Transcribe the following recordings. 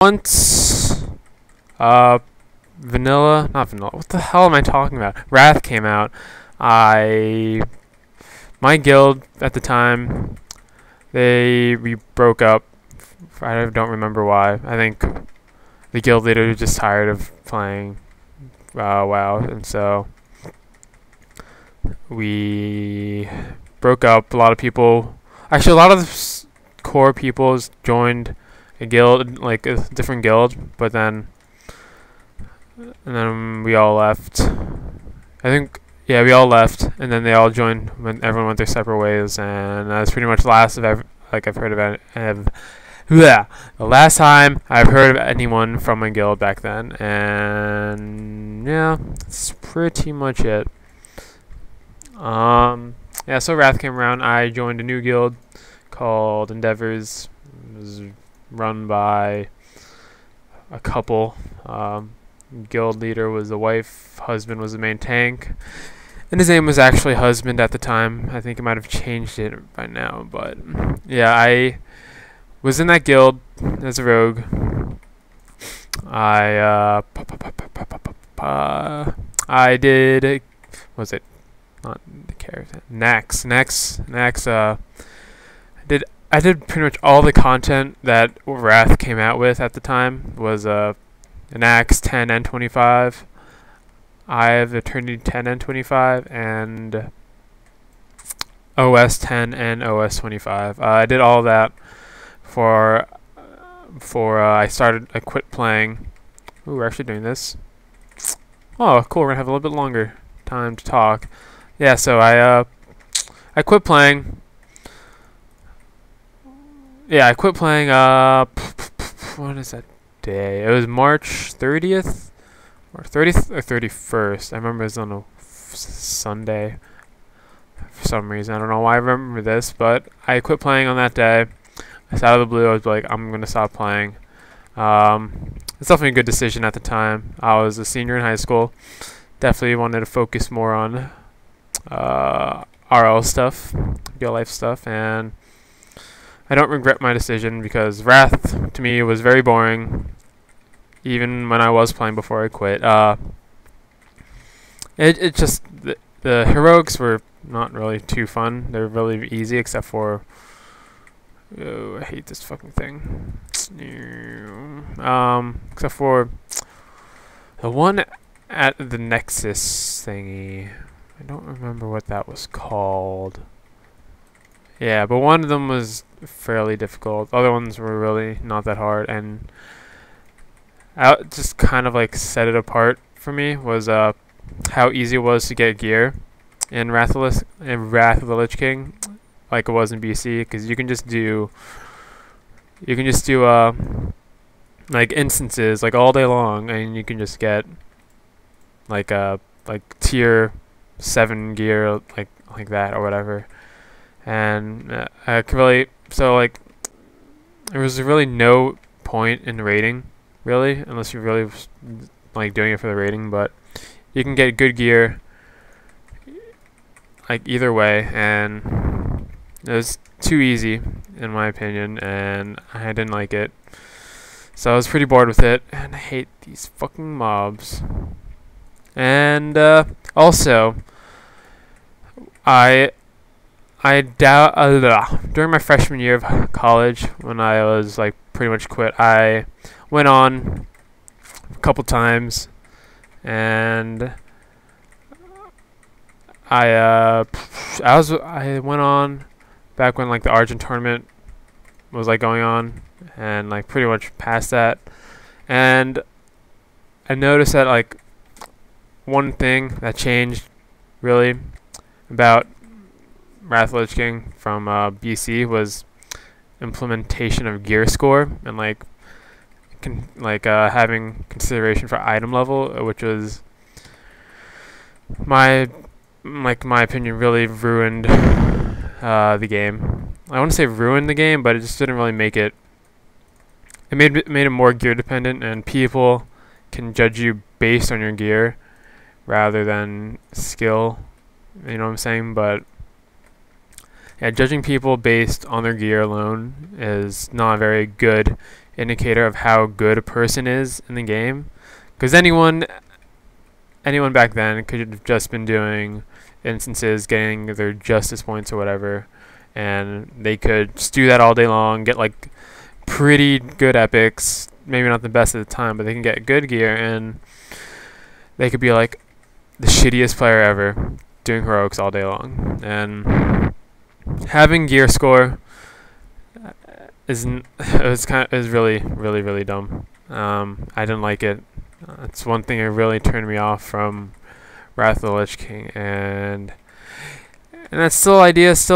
Once, not vanilla, what the hell am I talking about? Wrath came out. My guild at the time, we broke up. I don't remember why. I think the guild leader was just tired of playing WoW, and so we broke up. A lot of people, actually, a lot of the core people joined a guild, like a different guild, but then we all left. I think, yeah, we all left, and then they all joined when everyone went their separate ways, and that's pretty much the last I've heard about the last time I've heard of anyone from a guild back then, and yeah, that's pretty much it. Yeah, so Wrath came around. I joined a new guild called Endeavors. It was run by a couple. Guild leader was the wife, husband was the main tank, and his name was actually Husband at the time. I think he might have changed it by now, but yeah, I was in that guild as a rogue. I did, was it not the character? Next. I did pretty much all the content that Wrath came out with at the time. Was an Axe 10 and 25. I have Eternity 10 and 25, and OS 10 and OS 25. I did all that before I quit playing. Ooh, we're actually doing this. Oh, cool. We're gonna have a little bit longer time to talk. Yeah, so I quit playing. Yeah, I quit playing. What is that day? It was March 30th, or 30th or 31st. I remember it was on a Sunday for some reason. I don't know why I remember this, but I quit playing on that day. It's out of the blue. I was like, I'm gonna stop playing. It's definitely a good decision at the time. I was a senior in high school. Definitely wanted to focus more on RL stuff, real life stuff, and I don't regret my decision because Wrath to me was very boring, even when I was playing before I quit. It just the heroics were not really too fun. They were really easy except for, oh, I hate this fucking thing. Except for the one at the Nexus thingy. I don't remember what that was called. Yeah, but one of them was fairly difficult. The other ones were really not that hard, and just kind of like set it apart for me was how easy it was to get gear in Wrath of the Lich King, like it was in BC, because you can just do like instances like all day long, and you can just get like tier 7 gear like that or whatever. And I could really, so like there was really no point in raiding really, unless you're really like doing it for the raiding, but you can get good gear like either way, and it was too easy in my opinion, and I didn't like it, so I was pretty bored with it, and I hate these fucking mobs. And also during my freshman year of college, when I was like pretty much quit, I went on a couple times, and I went on back when like the Argent tournament was like going on, and like pretty much past that, and I noticed that like one thing that changed really about Wrath of the Lich King from BC was implementation of gear score, and like having consideration for item level, which was my opinion really ruined the game. I wouldn't say ruined the game, but it just didn't really make it. It made it more gear dependent, and people can judge you based on your gear rather than skill. You know what I'm saying? But yeah, judging people based on their gear alone is not very good indicator of how good a person is in the game, because anyone back then could have just been doing instances, getting their justice points or whatever, and they could just do that all day long, get like pretty good epics, maybe not the best at the time, but they can get good gear, and they could be like the shittiest player ever doing heroics all day long. And having gear score is really dumb. I didn't like it. It's one thing that really turned me off from Wrath of the Lich King, and that still like this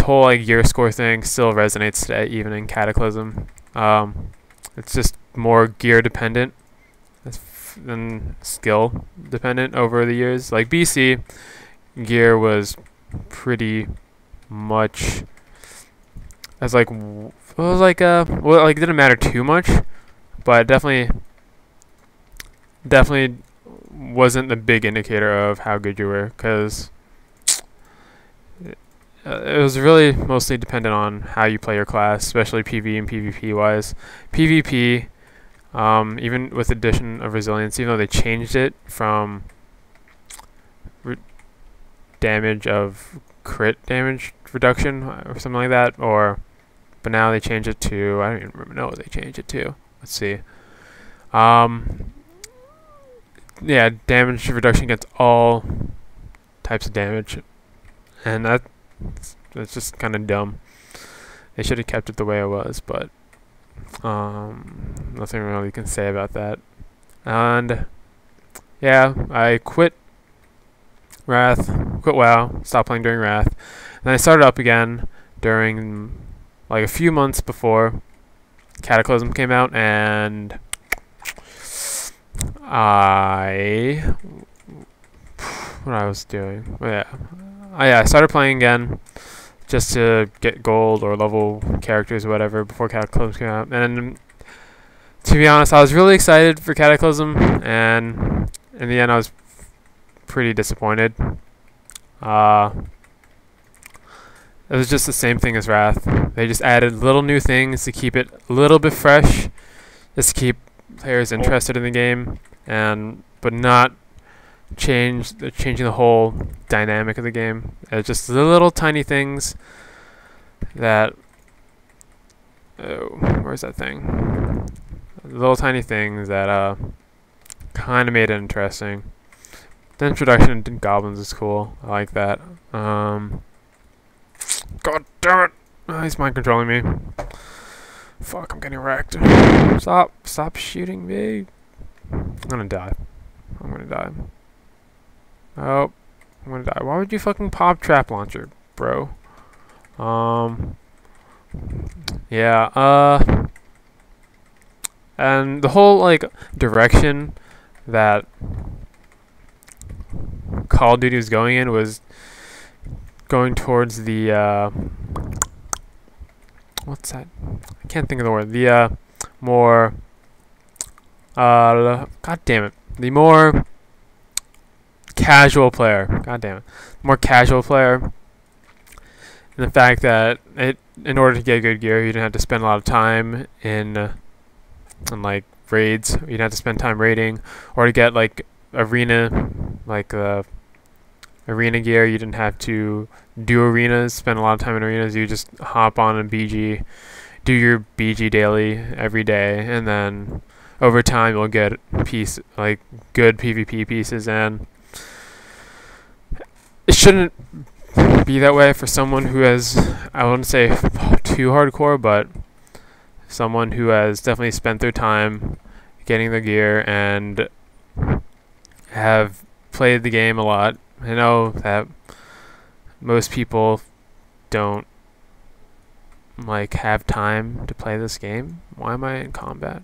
whole like gear score thing still resonates today, even in Cataclysm. It's just more gear dependent than skill dependent over the years. Like BC, gear was pretty much as like it didn't matter too much, but definitely wasn't the big indicator of how good you were, because it was really mostly dependent on how you play your class, especially PvE and PvP wise. PvP, even with the addition of resilience, even though they changed it from damage of crit damage reduction or something like that, but now they changed it to, I don't even remember what they changed it to. Let's see. Yeah, damage reduction against all types of damage, and that's just kind of dumb. They should have kept it the way it was, but nothing really you can say about that. And yeah, I quit WoW, stopped playing during Wrath, and then I started up again during like a few months before Cataclysm came out, and I was doing. I started playing again just to get gold or level characters or whatever before Cataclysm came out. And to be honest, I was really excited for Cataclysm, and in the end I was pretty disappointed. It was just the same thing as Wrath. They just added little new things to keep it a little bit fresh, just to keep players interested in the game, but not changing the whole dynamic of the game. It's just the little tiny things that where's that thing? The little tiny things that kind of made it interesting. The introduction to goblins is cool. I like that. God damn it! Oh, he's mind controlling me. Fuck! I'm getting wrecked. Stop shooting me! I'm gonna die. Oh, I'm gonna die. Why would you fucking pop trap launcher, bro? Yeah, and the whole, like, direction that Call of Duty was going in was going towards the, what's that? I can't think of the word. The, more, God damn it. The more casual player. God damn it. More casual player. And the fact that in order to get good gear, you didn't have to spend a lot of time in like raids. You didn't have to spend time raiding, or to get like arena, like arena gear. You didn't have to do arenas, spend a lot of time in arenas. You just hop on a BG, do your BG daily every day, and then over time you'll get like good PvP pieces. And it shouldn't be that way for someone who has, I wouldn't say too hardcore, but someone who has definitely spent their time getting their gear and have played the game a lot. I know that most people don't like have time to play this game. Why am I in combat?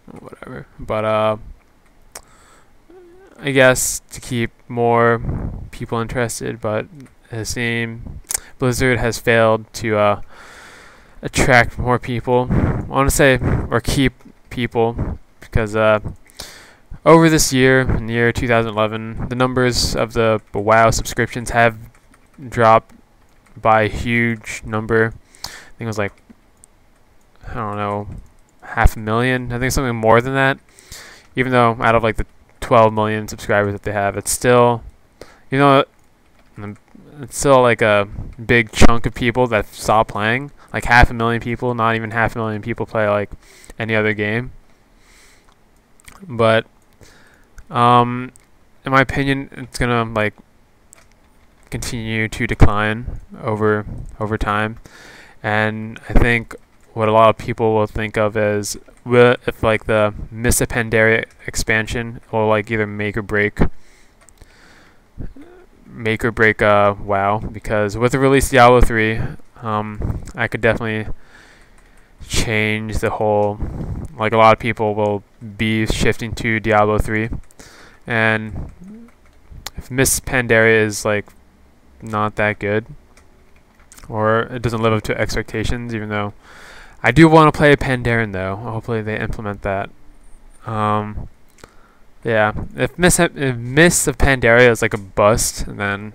Whatever. But I guess to keep more people interested, but it seems Blizzard has failed to attract more people. I want to say, or keep people, because over this year, in the year 2011, the numbers of the WoW subscriptions have dropped by a huge number. I think it was like I don't know, 500,000. I think something more than that. Even though out of like the 12 million subscribers that they have, it's still, you know, it's still like a big chunk of people that stop playing. Like 500,000 people, not even 500,000 people play like any other game. But in my opinion, it's gonna like continue to decline over time, and I think what a lot of people will think of as if like the Mists of Pandaria expansion will like either make or break WoW, because with the release of Diablo 3, I could definitely change the whole, like a lot of people will be shifting to Diablo 3, and if Mists of Pandaria is like not that good, or it doesn't live up to expectations, even though I do want to play Pandaren though. Hopefully they implement that. Yeah, if Mists of Pandaria is like a bust, then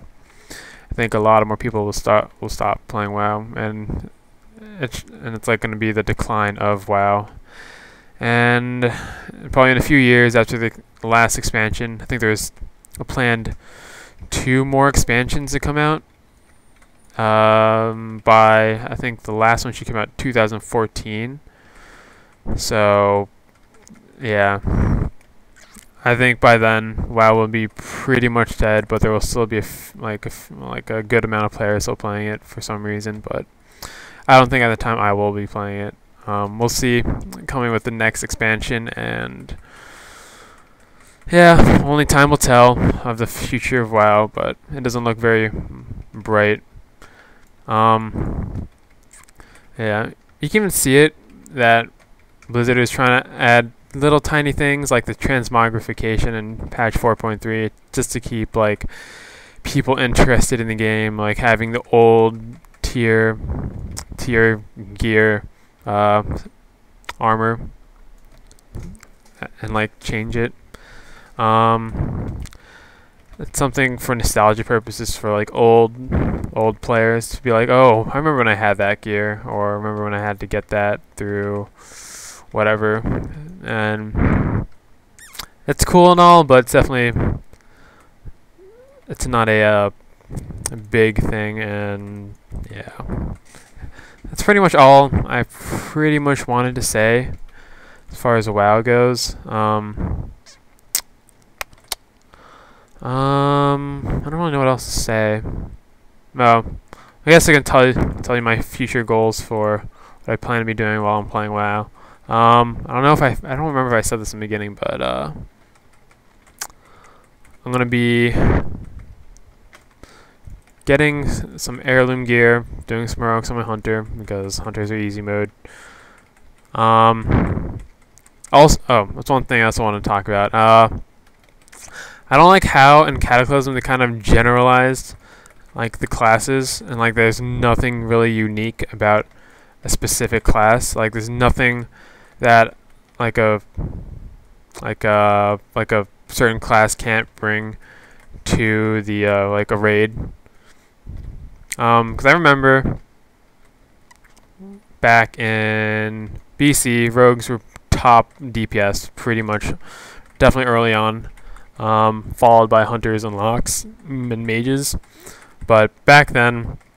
I think a lot of more people will stop playing WoW, and it's like going to be the decline of WoW. And probably in a few years after the last expansion, I think there's a planned 2 more expansions to come out. By I think the last one should come out 2014. So yeah, I think by then WoW will be pretty much dead, but there will still be like a good amount of players still playing it for some reason. But I don't think at the time I will be playing it. We'll see coming with the next expansion, and yeah, only time will tell of the future of WoW, but it doesn't look very bright. Yeah, you can even see it that Blizzard is trying to add little tiny things like the transmogrification in patch 4.3 just to keep like people interested in the game, like having the old tier gear armor and like change it. It's something for nostalgia purposes for like old players to be like, oh, I remember when I had that gear, or I remember when I had to get that through whatever. And it's cool and all, but it's not a big thing. And yeah, that's pretty much all I pretty much wanted to say as far as WoW goes. I don't really know what else to say. Well, I guess I can tell you my future goals for what I plan to be doing while I'm playing WoW. I don't know if I don't remember if I said this in the beginning, but I'm gonna be getting some heirloom gear, doing some heroics on my hunter because hunters are easy mode. Also, that's one thing I also want to talk about. I don't like how in Cataclysm they kind of generalized like the classes, and like there's nothing really unique about a specific class. Like there's nothing that like a certain class can't bring to the like a raid. Because I remember back in BC, rogues were top DPS pretty much, definitely early on. Followed by hunters and locks and mages. But back then,